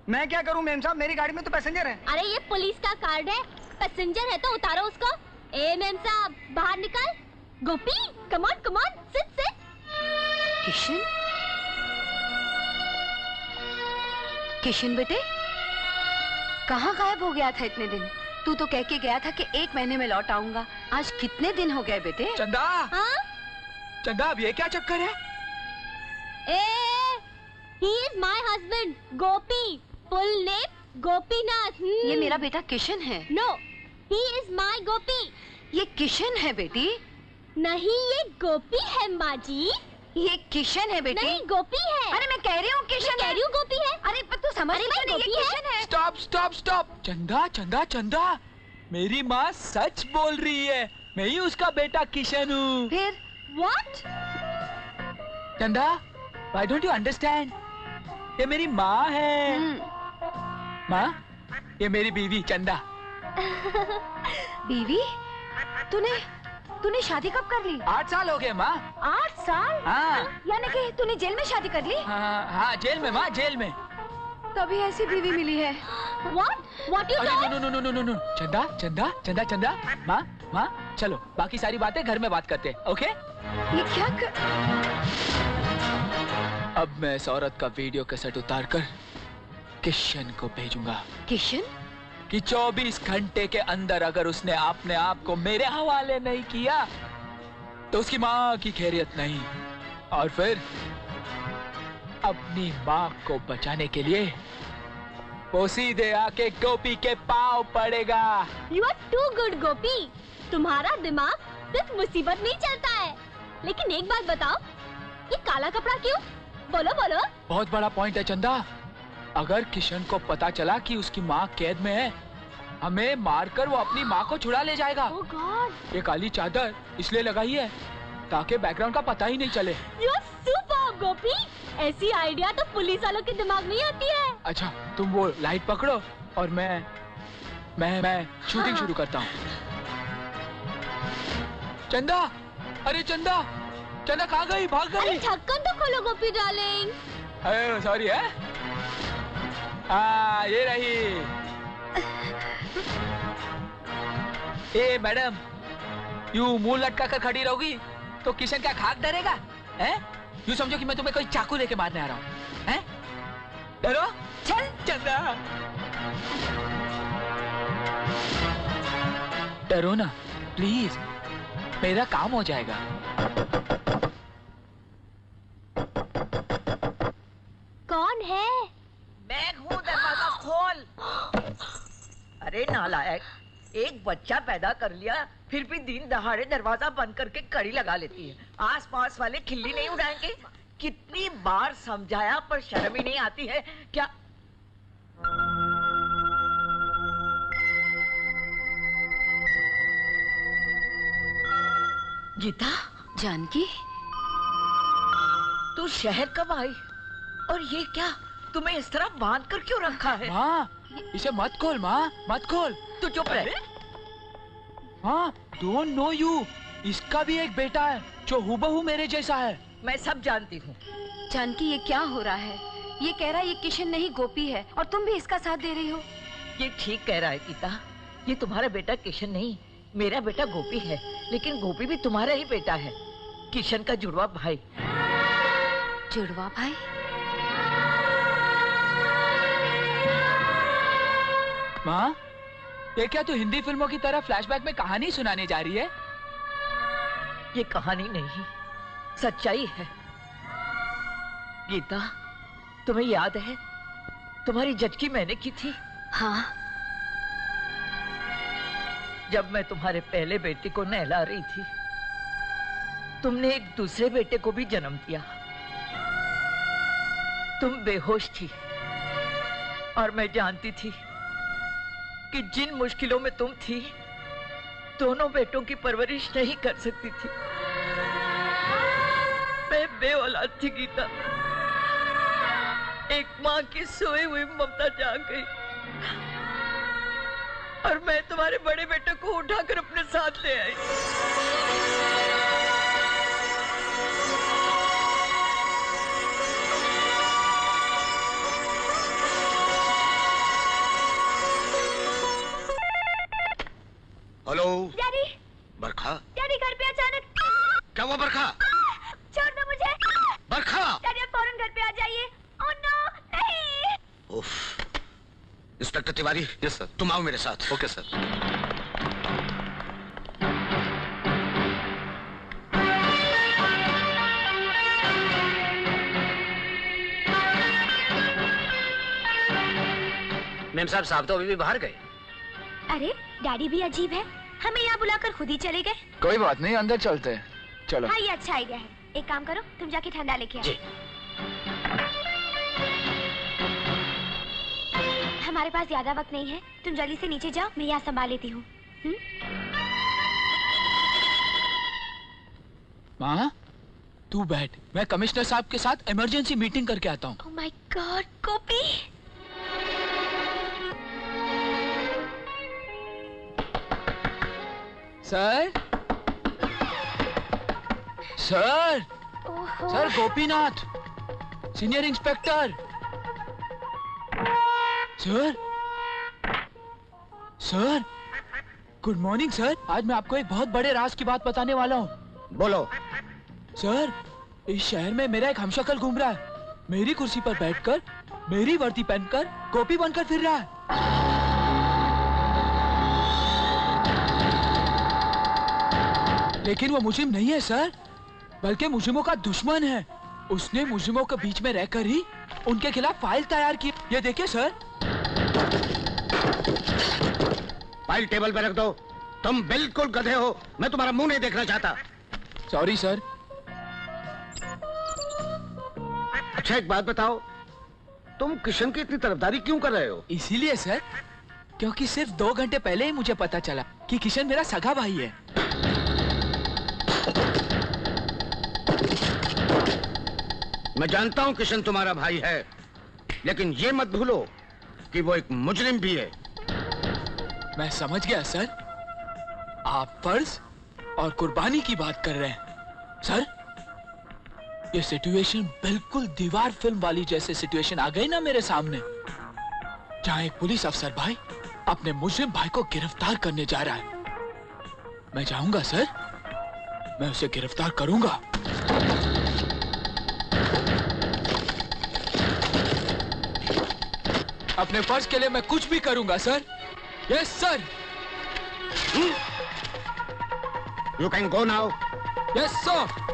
मैं क्या करूं मेम साहब, मेरी गाड़ी में तो पैसेंजर है। अरे ये पुलिस का कार्ड है, पैसेंजर है तो उतारो उसको। ए मेम साहब बाहर निकल। Gopi come on sit sit. Kishan, Kishan बेटे कहाँ गायब हो गया था इतने दिन? तू तो कह के गया था कि 1 महीने में लौट आऊंगा। आज कितने दिन हो गए बेटे? चंदा, हाँ? चंदा अब ये क्या चक्कर है? he is my husband, Gopi, full name Gopinath. ये मेरा बेटा किशन है। No, he is my गोपी। ये किशन है बेटी। नहीं ये गोपी है माँ जी। ये किशन है बेटी। नहीं गोपी है। अरे मैं कह रही हूँ किशन है। कह रही हूँ गोपी है। अरे पर तू समझ नहीं रही, ये किशन है। Stop stop stop. चंदा चंदा चंदा, मेरी माँ सच बोल रही है, मैं ही उसका बेटा किशन हूँ। फिर What? चंदा, why don't you understand? ये मेरी माँ है। माँ, ये मेरी बीवी चंदा। बीवी? तूने शादी कब कर ली? 8 साल हो गए माँ। 8 साल? हाँ। यानी कि तूने जेल में शादी कर ली? हाँ जेल में माँ, जेल में। तभी ऐसी बीवी मिली है। What you doing? नो। चंदा चंदा चंदा चंदा, माँ चलो बाकी सारी बातें घर में बात करते हैं, ओके? ये क्या अब मैं इस औरत का वीडियो कैसेट उतार कर किशन को भेजूंगा। किशन? कि 24 घंटे के अंदर अगर उसने अपने आप को मेरे हवाले नहीं किया तो उसकी माँ की खैरियत नहीं। और फिर अपनी माँ को बचाने के लिए वो सीधे आके गोपी के पाँव पड़ेगा। You are too good गोपी। तुम्हारा दिमाग सिर्फ मुसीबत में ही चलता है। लेकिन एक बात बताओ, ये काला कपड़ा क्यों? बोलो। बहुत बड़ा पॉइंट है चंदा। अगर किशन को पता चला कि उसकी माँ कैद में है, हमें मारकर वो अपनी माँ को छुड़ा ले जाएगा। Oh God! ये काली चादर इसलिए लगाई है ताकि बैकग्राउंड का पता ही नहीं चले। You are super गोपी। ऐसी आइडिया तो पुलिस वालों के दिमाग में ही आती है। अच्छा तुम वो लाइट पकड़ो और मैं शूटिंग शुरू करता हूँ। चंदा, अरे चंदा कहाँ गई? भाग गई। अरे ढक्कन तो खोलो गोपी डार्लिंग। अरे सॉरी है। ये रही। ए मैडम, यूं मुंह लटका कर खड़ी रहोगी तो किशन क्या खाक डरेगा? हैं? यूं समझो कि मैं तुम्हें कोई चाकू लेके मारने आ रहा हूँ। हैं? डरो? चल चंदा। डरो ना प्लीज, मेरा काम हो जाएगा। कौन है? मैं हूँ, दरवाजा खोल। अरे नालायक, एक बच्चा पैदा कर लिया फिर भी दिन दहाड़े दरवाजा बंद करके कड़ी लगा लेती है। आस पास वाले खिल्ली नहीं उड़ाएंगे? कितनी बार समझाया पर शर्म ही नहीं आती है क्या? गीता, जानकी, तू शहर कब आई? और ये क्या तुम्हें इस तरह बांध कर क्यों रखा है? माँ, इसे मत खोल माँ, मत खोल। तू चुप रह। हाँ, डोंट नो यू। इसका भी एक बेटा है जो हूबहू मेरे जैसा है। मैं सब जानती हूँ। जानकी ये क्या हो रहा है? ये कह रहा है ये किशन नहीं गोपी है और तुम भी इसका साथ दे रही हो। ये ठीक कह रहा है गीता, ये तुम्हारा बेटा किशन नहीं, मेरा बेटा गोपी है। लेकिन गोपी भी तुम्हारा ही बेटा है, किशन का जुड़वा भाई। जुड़वा भाई? माँ, ये क्या तू हिंदी फिल्मों की तरह फ्लैशबैक में कहानी सुनाने जा रही है? ये कहानी नहीं, सच्चाई है। गीता, तुम्हें याद है तुम्हारी जचकी मैंने की थी? हाँ। जब मैं तुम्हारे पहले बेटे को नहला रही थी, तुमने एक दूसरे बेटे को भी जन्म दिया। तुम बेहोश थी और मैं जानती थी कि जिन मुश्किलों में तुम थी, दोनों बेटों की परवरिश नहीं कर सकती थी। मैं बेऔलाद थी गीता। एक माँ की सोई हुई ममता जाग गई और मैं तुम्हारे बड़े बेटे को उठाकर अपने साथ ले आई। डैडी। बरखा। डैडी घर पे अचानक। क्या हुआ बरखा? छोड़ दो मुझे। बरखा। डैडी आप फौरन घर पे आ जाइए। ओह नो, नहीं। उफ। इंस्पेक्टर तिवारी। Yes sir. तुम आओ मेरे साथ। Okay sir. मेम साहब तो अभी भी बाहर गए। अरे डैडी भी अजीब है, हमें यहाँ बुलाकर खुद ही चले गए। कोई बात नहीं, अंदर चलते हैं। चलो। हाँ ये अच्छा आइडिया है। एक काम करो, तुम जाके ठंडा लेके आओ। हमारे पास ज्यादा वक्त नहीं है, तुम जल्दी से नीचे जाओ, मैं यहाँ संभाल लेती हूँ। माँ तू बैठ, मैं कमिश्नर साहब के साथ इमरजेंसी मीटिंग करके आता हूँ। Oh my God, Gopi. Sir sir sir Gopinath, senior inspector. Sir sir good morning sir. आज मैं आपको एक बहुत बड़े राज की बात बताने वाला हूँ। बोलो। सर इस शहर में मेरा एक हमशक्ल घूम रहा है, मेरी कुर्सी पर बैठकर, मेरी वर्दी पहनकर गोपी बनकर फिर रहा है। लेकिन वो मुजिम नहीं है सर, बल्कि मुजिमों का दुश्मन है। उसने मुजिमों के बीच में रहकर ही उनके खिलाफ फाइल तैयार की। ये देखिए सर। फाइल टेबल पे रख दो। तुम बिल्कुल गधे हो, मैं तुम्हारा मुंह नहीं देखना चाहता। Sorry sir. अच्छा एक बात बताओ, तुम किशन की इतनी तरफदारी क्यों कर रहे हो? इसीलिए सर क्योंकि सिर्फ 2 घंटे पहले ही मुझे पता चला कि किशन मेरा सगा भाई है। मैं जानता हूं किशन तुम्हारा भाई है, लेकिन ये मत भूलो कि वो एक मुजरिम भी है। मैं समझ गया सर, आप फर्ज और कुर्बानी की बात कर रहे हैं। सर ये सिचुएशन बिल्कुल दीवार फिल्म वाली जैसे सिचुएशन आ गई ना मेरे सामने, जहां एक पुलिस अफसर भाई अपने मुजरिम भाई को गिरफ्तार करने जा रहा है। मैं जाऊंगा सर, मैं उसे गिरफ्तार करूंगा। अपने फर्ज के लिए मैं कुछ भी करूंगा sir. Yes sir. You can go now. Yes sir.